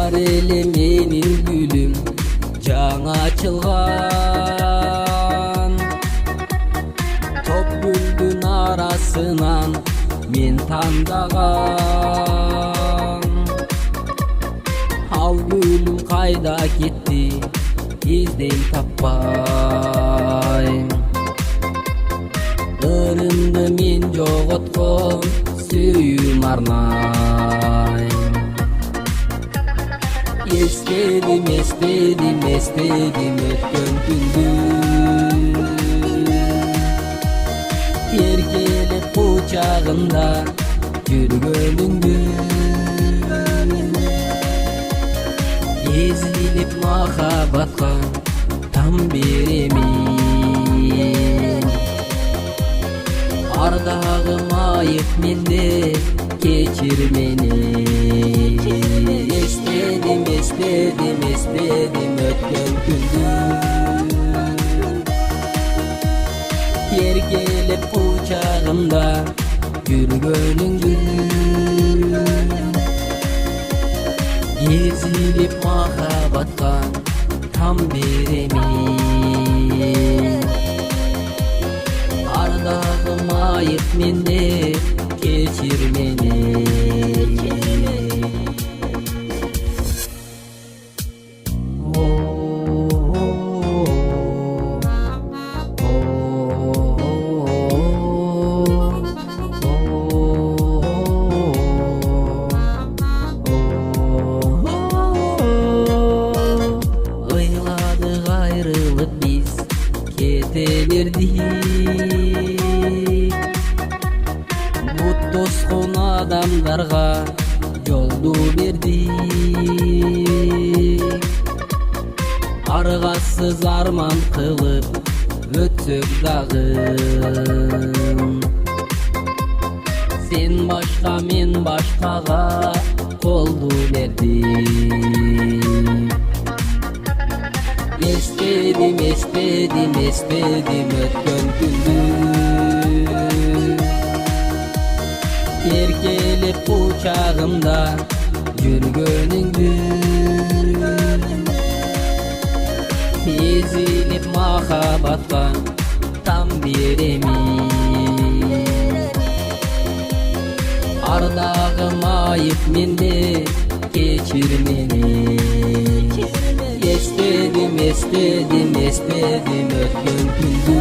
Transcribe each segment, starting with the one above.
Бар эле менин гүлүм жаңа ачылган. Топ гүлдүн арасынан мен тандаган. Ал гүлүм кайда кетти, издейм таппайм. Ырымды мен жоготкон сүйүүм арнайм. Эстедим өткөн күндү, эркелеп кучагында жүргөнүңдү. Эзилип махабатка там беремин. Ардагы майык менде, кечир мени. Эстедим өткөн күндү, эркелеп кучагында жүргөнүңдү. Эзилип махабатка там беремин. Ардагы майык менде, кечир мени. Ыйладык айрылып биз кете бердик. Бут тоскон адамдарга жолду бердик. Аргасыз арман кылып өтсөк дагы. Сен башка мен башкага колду бердим. Эстедим өткөн күндү, эркелеп кучагымда жүргөнүңдү. Эзилип махабатка там беремин. Ардагы майык менде, кечир мени. Эстедим өткөн күндү,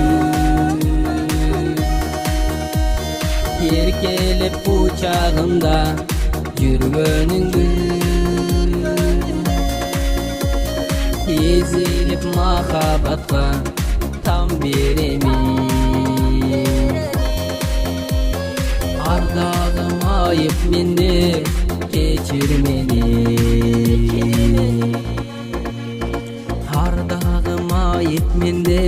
эркелеп кучагымда жүргөнүңдү. Эзилип махабатка там беремин. Ардагы майык менде, кечир мени. Ардагы майык менде,